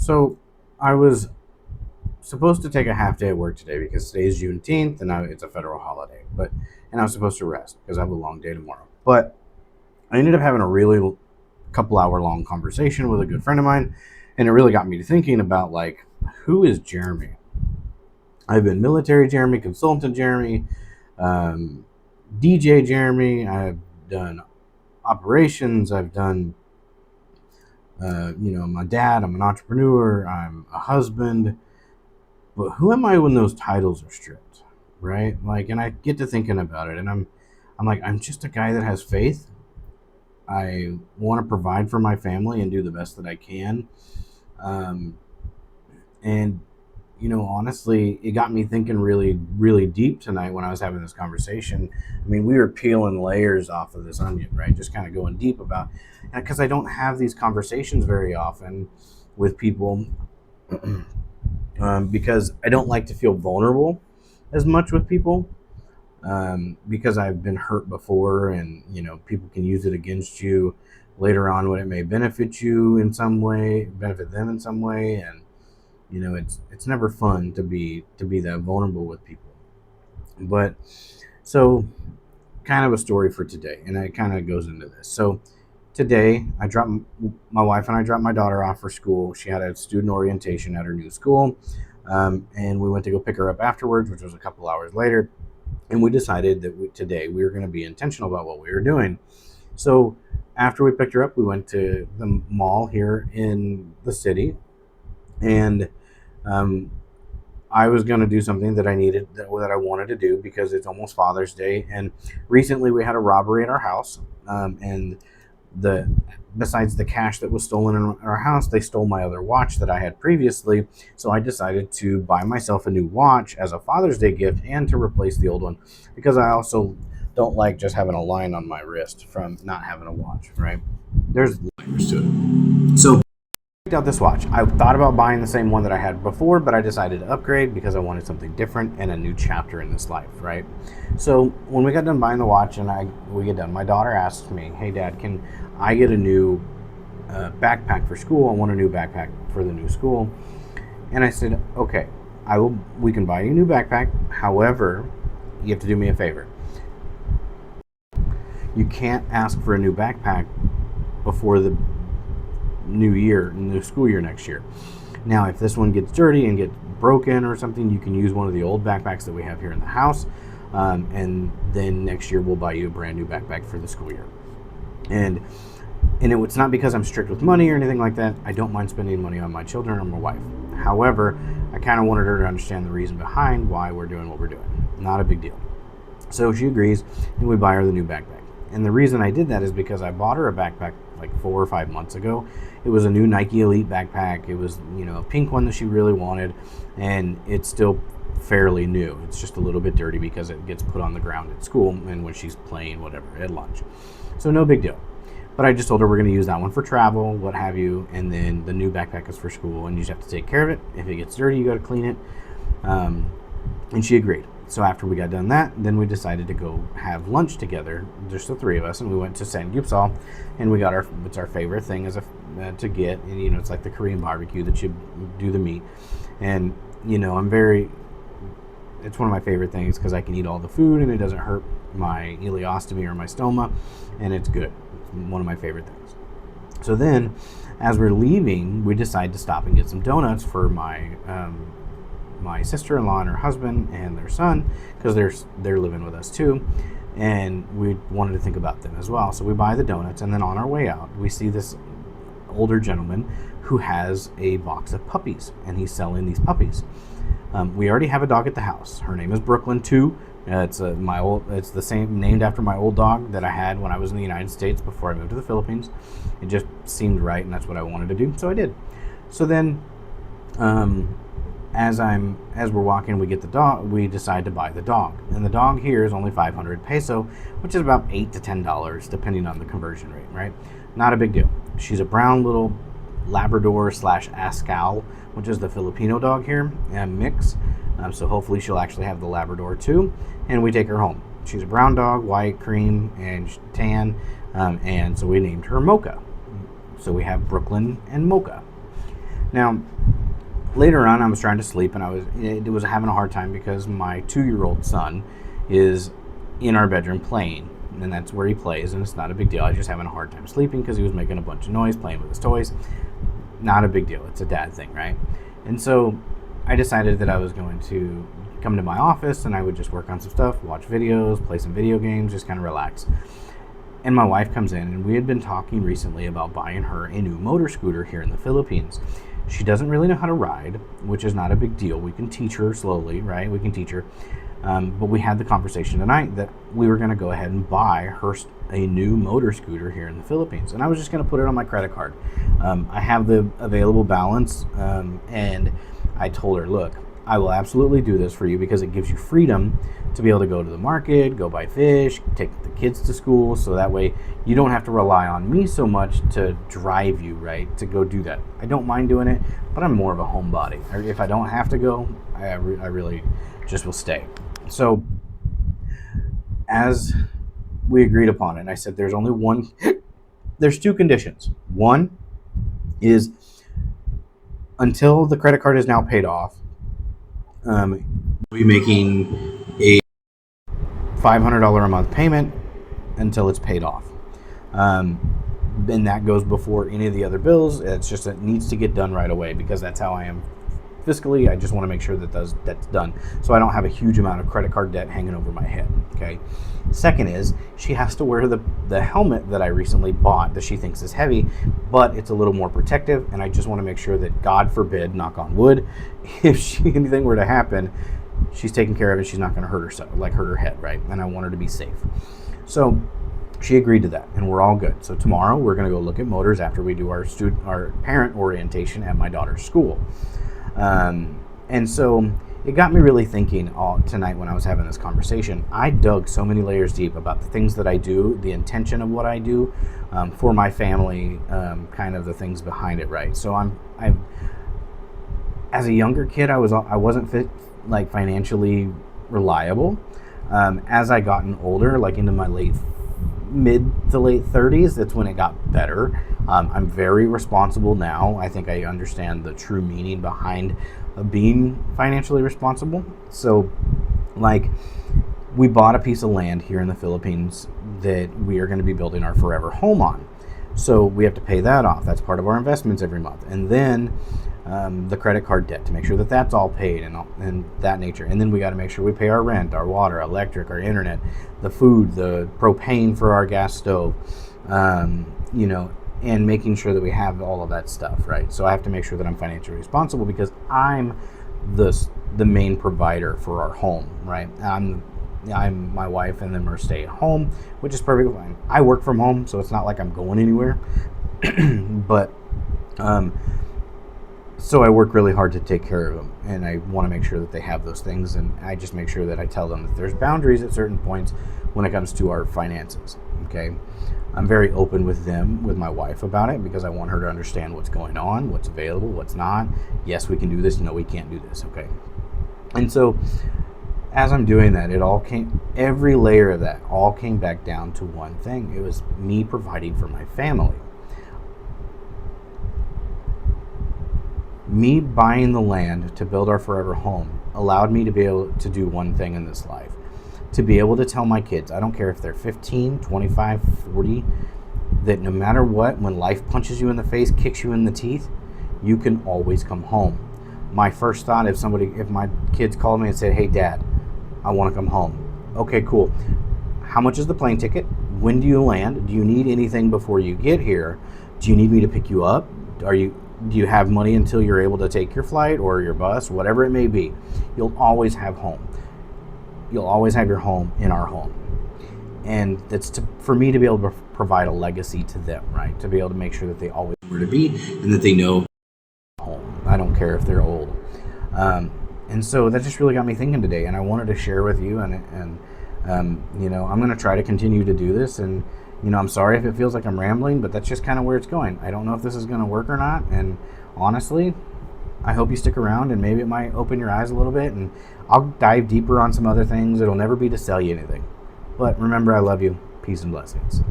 So I was supposed to take a half day at work today because today's Juneteenth and it's a federal holiday. And I was supposed to rest because I have a long day tomorrow. But I ended up having a really couple hour long conversation with a good friend of mine, and it really got me to thinking about like who is Jeremy? I've been military Jeremy, consultant Jeremy, um, DJ Jeremy. I've done operations. I've done I'm a dad. I'm an entrepreneur. I'm a husband. But who am I when those titles are stripped, right? Like, and I get to thinking about it, and I'm like, I'm just a guy that has faith. I want to provide for my family and do the best that I can. Um, and honestly, it got me thinking really, really deep tonight when I was having this conversation. I mean, we were peeling layers off of this onion, right? Just kind of going deep about, because I don't have these conversations very often with people. Because I don't like to feel vulnerable as much with people, because I've been hurt before, and people can use it against you later on when it may benefit you in some way, benefit them in some way, and it's never fun to be that vulnerable with people. But so, kind of a story for today, and it kind of goes into this. So today, my wife and I dropped my daughter off for school. She had a student orientation at her new school, and we went to go pick her up afterwards, which was a couple hours later. And we decided that today we were going to be intentional about what we were doing. So after we picked her up, we went to the mall here in the city, and um, I was going to do something that I wanted to do because it's almost Father's Day, and recently we had a robbery at our house, and the besides the cash that was stolen in our house, they stole my other watch that I had previously. So I decided to buy myself a new watch as a Father's Day gift and to replace the old one, because I also don't like just having a line on my wrist from not having a watch, right? There's layers to it. So I picked out this watch. I thought about buying the same one that I had before, but I decided to upgrade because I wanted something different and a new chapter in this life, right? So when we got done buying the watch and we get done, my daughter asked me, "Hey, Dad, can I get a new backpack for school? I want a new backpack for the new school." And I said, "Okay, I will. We can buy you a new backpack. However, you have to do me a favor. You can't ask for a new backpack before the new school year next year. Now, if this one gets dirty and gets broken or something, you can use one of the old backpacks that we have here in the house, and then next year we'll buy you a brand new backpack for the school year." And it's not because I'm strict with money or anything like that. I don't mind spending money on my children or my wife. However, I kind of wanted her to understand the reason behind why we're doing what we're doing. Not a big deal. So she agrees, and we buy her the new backpack. And the reason I did that is because I bought her a backpack like 4 or 5 months ago. It was a new Nike Elite backpack. It was, a pink one that she really wanted, and it's still fairly new. It's just a little bit dirty because it gets put on the ground at school and when she's playing whatever at lunch. So no big deal. But I just told her we're going to use that one for travel, what have you, and then the new backpack is for school, and you just have to take care of it. If it gets dirty, you got to clean it. And she agreed. So after we got done that, then we decided to go have lunch together, just the three of us, and we went to San Gupsal, and we got it's our favorite thing to get, and it's like the Korean barbecue that you do the meat, and it's one of my favorite things because I can eat all the food and it doesn't hurt my ileostomy or my stoma, and it's good. It's one of my favorite things. So then, as we're leaving, we decide to stop and get some donuts for my sister-in-law and her husband and their son, because they're living with us too, and we wanted to think about them as well. So we buy the donuts, and then on our way out, we see this older gentleman who has a box of puppies, and he's selling these puppies. We already have a dog at the house. Her name is Brooklyn too. It's the same, named after my old dog that I had when I was in the United States before I moved to the Philippines. It just seemed right, and that's what I wanted to do, so I did. So then, as we're walking, we get the dog. We decide to buy the dog, and the dog here is only 500 peso, which is about $8 to $10, depending on the conversion rate. Right? Not a big deal. She's a brown little Labrador / Ascal, which is the Filipino dog here, mix. So hopefully she'll actually have the Labrador too, and we take her home. She's a brown dog, white, cream, and tan, and so we named her Mocha. So we have Brooklyn and Mocha. Now, later on, I was trying to sleep, and it was having a hard time because my 2-year-old son is in our bedroom playing, and that's where he plays, and it's not a big deal. I was just having a hard time sleeping because he was making a bunch of noise playing with his toys. Not a big deal. It's a dad thing, right? And so I decided that I was going to come to my office and I would just work on some stuff, watch videos, play some video games, just kind of relax. And my wife comes in, and we had been talking recently about buying her a new motor scooter here in the Philippines. She doesn't really know how to ride, which is not a big deal. We can teach her slowly, right? We can teach her. But we had the conversation tonight that we were going to go ahead and buy her a new motor scooter here in the Philippines. And I was just going to put it on my credit card. I have the available balance, and I told her, look, I will absolutely do this for you because it gives you freedom to be able to go to the market, go buy fish, take the kids to school, so that way you don't have to rely on me so much to drive you, right, to go do that. I don't mind doing it, but I'm more of a homebody. If I don't have to go, I really just will stay. So as we agreed upon it, I said there's 2 conditions. One is until the credit card is now paid off, we'll be making a $500 a month payment until it's paid off. And that goes before any of the other bills. It's just, it needs to get done right away because that's how I am fiscally. I just want to make sure that that's done so I don't have a huge amount of credit card debt hanging over my head. Okay. Second is she has to wear the helmet that I recently bought that she thinks is heavy, but it's a little more protective, and I just want to make sure that, God forbid, knock on wood, if anything were to happen, she's taken care of it. She's not going to hurt herself, like hurt her head, right? And I want her to be safe. So she agreed to that, and we're all good. So tomorrow we're going to go look at motors after we do our parent orientation at my daughter's school. And so it got me really thinking tonight when I was having this conversation. I dug so many layers deep about the things that I do, the intention of what I do for my family, kind of the things behind it, right? So I'm as a younger kid, I wasn't financially reliable. As I gotten older, like into my mid to late 30s, that's when it got better. I'm very responsible now. I think I understand the true meaning behind being financially responsible. So, we bought a piece of land here in the Philippines that we are going to be building our forever home on. So we have to pay that off. That's part of our investments every month. And then the credit card debt to make sure that that's all paid and that nature. And then we got to make sure we pay our rent, our water, electric, our internet, the food, the propane for our gas stove, and making sure that we have all of that stuff, right? So I have to make sure that I'm financially responsible because I'm the main provider for our home, right? I'm my wife and them are stay at home, which is perfectly fine. I work from home, so it's not like I'm going anywhere. But so I work really hard to take care of them, and I want to make sure that they have those things, and I just make sure that I tell them that there's boundaries at certain points when it comes to our finances. Okay, I'm very open with my wife about it because I want her to understand what's going on, what's available, what's not. Yes, we can do this. No, we can't do this. Okay, and so as I'm doing that, every layer of that all came back down to one thing. It was me providing for my family. Me buying the land to build our forever home allowed me to be able to do one thing in this life. To be able to tell my kids, I don't care if they're 15, 25, 40, that no matter what, when life punches you in the face, kicks you in the teeth, you can always come home. My first thought, if my kids called me and said, hey, Dad, I want to come home. Okay, cool. How much is the plane ticket? When do you land? Do you need anything before you get here? Do you need me to pick you up? Do you have money until you're able to take your flight or your bus, whatever it may be? You'll always have home. You'll always have your home in our home. And that's for me to be able to provide a legacy to them, right? To be able to make sure that they always know where to be and that they know home. I don't care if they're old. And so that just really got me thinking today, and I wanted to share with you, and I'm going to try to continue to do this, and I'm sorry if it feels like I'm rambling, but that's just kind of where it's going. I don't know if this is going to work or not, and honestly, I hope you stick around, and maybe it might open your eyes a little bit, and I'll dive deeper on some other things. It'll never be to sell you anything. But remember, I love you. Peace and blessings.